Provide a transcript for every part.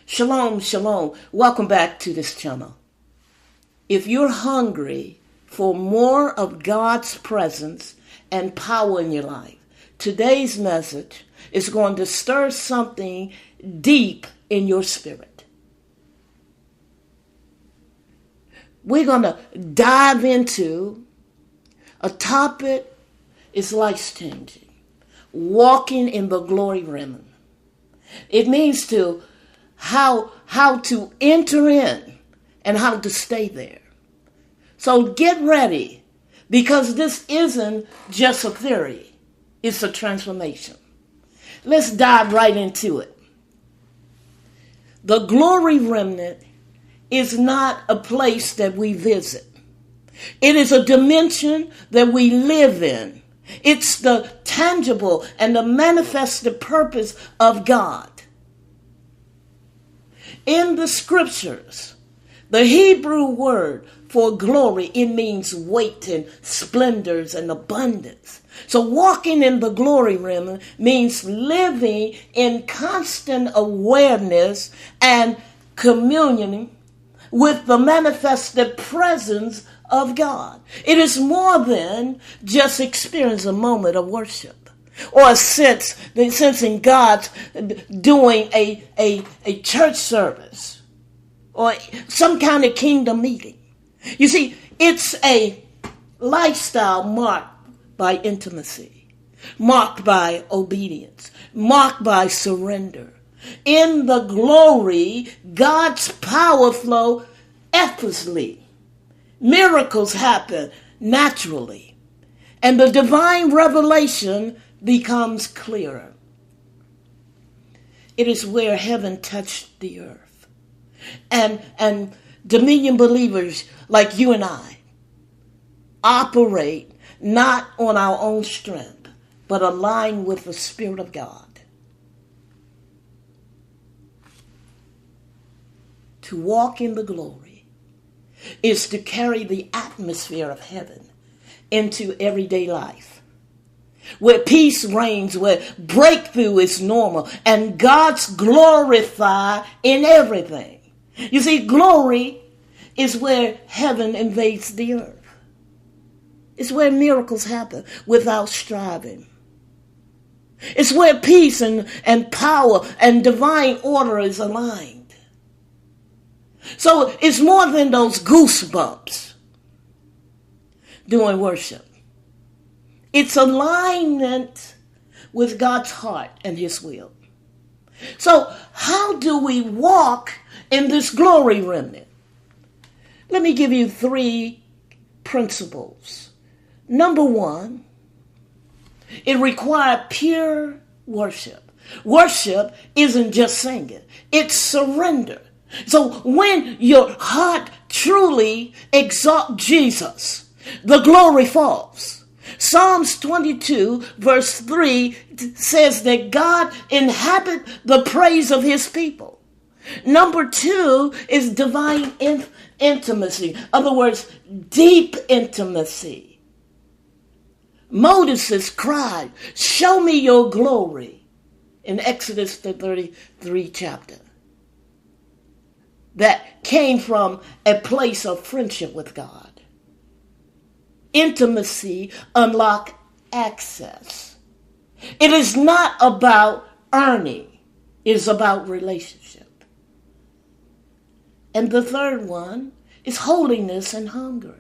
Shalom, shalom. Welcome back to this channel. If you're hungry for more of God's presence and power in your life, today's message is going to stir something deep in your spirit. We're going to dive into a topic is life-changing, walking in the glory realm. It means to how to enter in and how to stay there. So get ready, because this isn't just a theory. It's a transformation. Let's dive right into it. The glory remnant is not a place that we visit. It is a dimension that we live in. It's the tangible and the manifested purpose of God. In the scriptures, the Hebrew word for glory, it means weight and splendors and abundance. So walking in the glory realm means living in constant awareness and communion with the manifested presence of God. It is more than just experience a moment of worship or a sensing God doing a church service or some kind of kingdom meeting. You see, it's a lifestyle marked by intimacy, marked by obedience, marked by surrender. In the glory, God's power flow effortlessly. Miracles happen naturally, and the divine revelation becomes clearer. It is where heaven touched the earth. And dominion believers like you and I operate not on our own strength, but align with the Spirit of God. To walk in the glory is to carry the atmosphere of heaven into everyday life, where peace reigns, where breakthrough is normal, and God's glorified in everything. You see, glory is where heaven invades the earth. It's where miracles happen without striving. It's where peace and power and divine order is aligned. So it's more than those goosebumps during worship. It's alignment with God's heart and His will. So how do we walk in this glory remnant? Let me give you 3 principles. Number 1, it requires pure worship. Worship isn't just singing, it's surrender. So when your heart truly exalts Jesus, the glory falls. Psalms 22 verse 3 says that God inhabits the praise of His people. Number 2 is divine intimacy. In other words, deep intimacy. Moses cried, "Show me your glory," in Exodus the 33 chapter. That came from a place of friendship with God. Intimacy unlocks access. It is not about earning. It is about relationship. And the third one is holiness and hunger.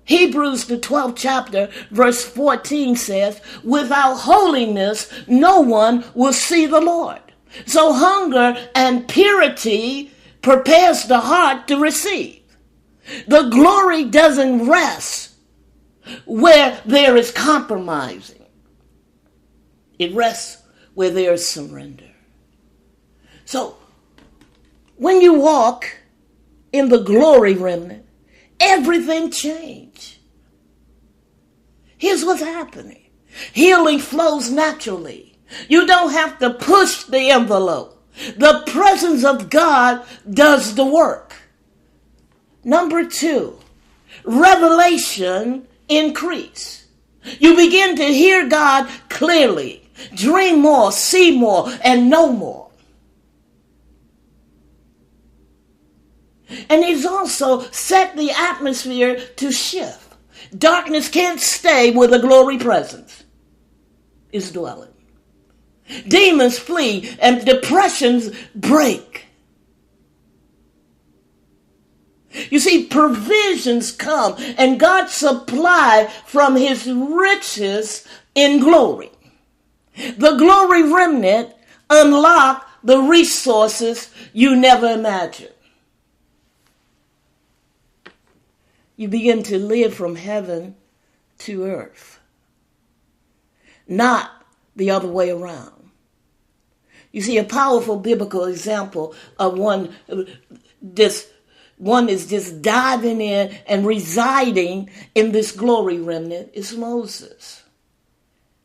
Hebrews the 12th chapter verse 14 says, "Without holiness no one will see the Lord." So hunger and purity prepares the heart to receive. The glory doesn't rest where there is compromising. It rests where there is surrender. So when you walk in the glory remnant, everything changes. Here's what's happening. Healing flows naturally. You don't have to push the envelope. The presence of God does the work. Number 2, revelation increase. You begin to hear God clearly, dream more, see more, and know more. And he's also set the atmosphere to shift. Darkness can't stay where the glory presence is dwelling. Demons flee and depressions break. You see, provisions come and God supply from his riches in glory. The glory remnant unlock the resources you never imagined. You begin to live from heaven to earth, not the other way around. You see, a powerful biblical example of one is just diving in and residing in this glory remnant is Moses.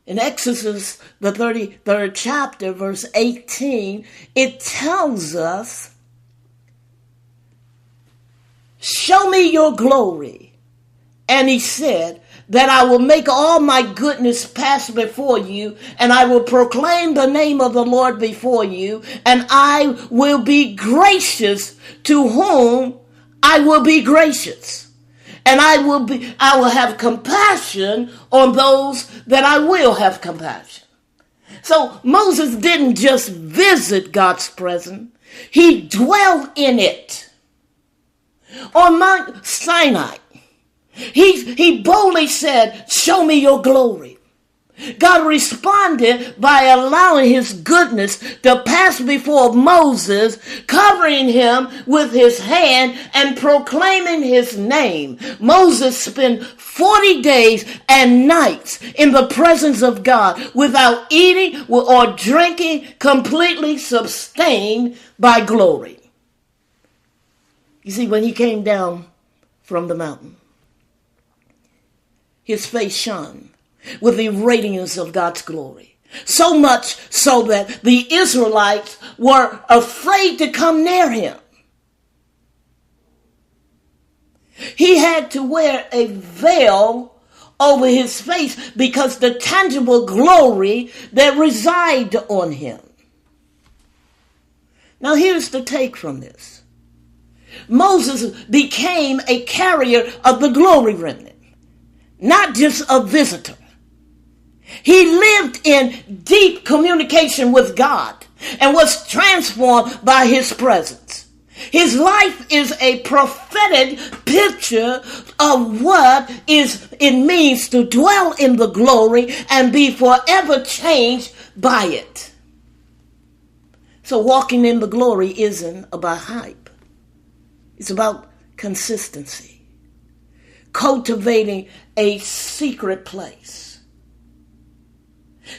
In Exodus, the 33rd chapter, verse 18, it tells us, "Show me your glory." And he said, "That I will make all my goodness pass before you, and I will proclaim the name of the Lord before you, and I will be gracious to whom I will be gracious. And I will have compassion on those that I will have compassion." So Moses didn't just visit God's presence, he dwelled in it. On Mount Sinai, he boldly said, "Show me your glory." God responded by allowing his goodness to pass before Moses, covering him with his hand and proclaiming his name. Moses spent 40 days and nights in the presence of God without eating or drinking, completely sustained by glory. You see, when he came down from the mountain, his face shone with the radiance of God's glory. So much so that the Israelites were afraid to come near him. He had to wear a veil over his face because the tangible glory that resided on him. Now here's the take from this. Moses became a carrier of the glory remnant, not just a visitor. He lived in deep communication with God and was transformed by his presence. His life is a prophetic picture of what it means to dwell in the glory and be forever changed by it. So walking in the glory isn't about hype. It's about consistency, cultivating a secret place,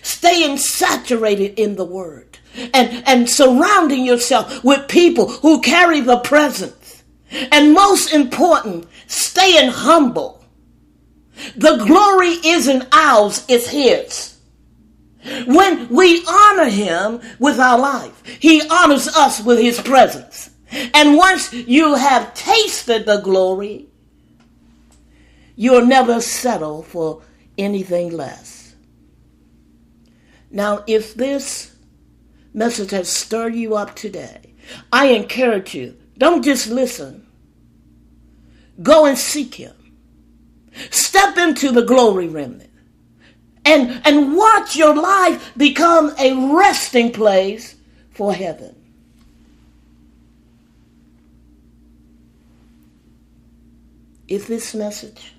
staying saturated in the word, and surrounding yourself with people who carry the presence. And most important, staying humble. The glory isn't ours, it's his. When we honor him with our life, he honors us with his presence. And once you have tasted the glory, you'll never settle for anything less. Now, if this message has stirred you up today, I encourage you, don't just listen. Go and seek him. Step into the glory remnant. And watch your life become a resting place for heaven. If this message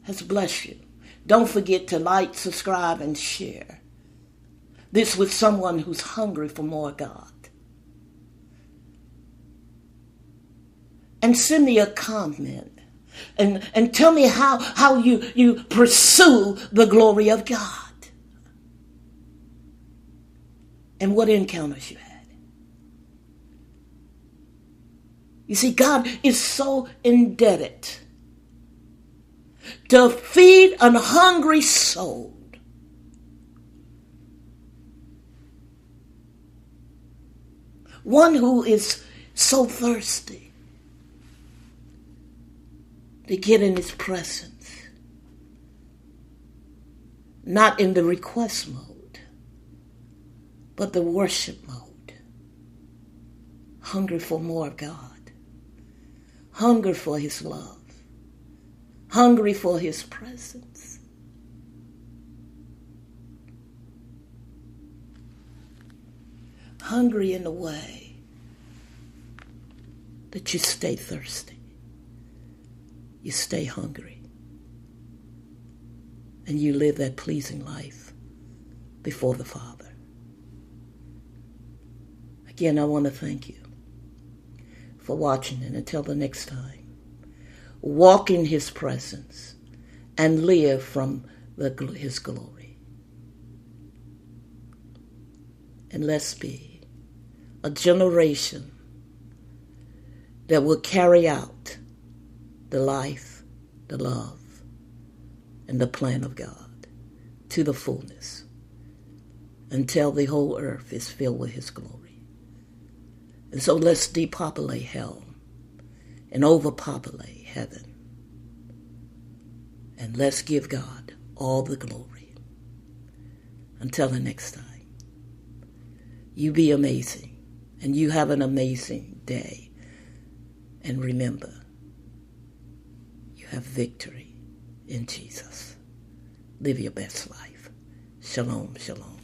has blessed you, don't forget to like, subscribe, and share this with someone who's hungry for more God. And send me a comment and tell me how you pursue the glory of God and what encounters you had. You see, God is so indebted to feed an hungry soul. One who is so thirsty to get in his presence. Not in the request mode, but the worship mode. Hungry for more of God. hunger for his love, hungry for his presence. Hungry in a way that you stay thirsty. You stay hungry. And you live that pleasing life before the Father. Again, I want to thank you for watching, and until the next time, walk in his presence and live from his glory. And let's be a generation that will carry out the life, the love, and the plan of God to the fullness until the whole earth is filled with his glory. And so let's depopulate hell and overpopulate heaven. And let's give God all the glory. Until the next time, you be amazing, and you have an amazing day. And remember, you have victory in Jesus. Live your best life. Shalom, shalom.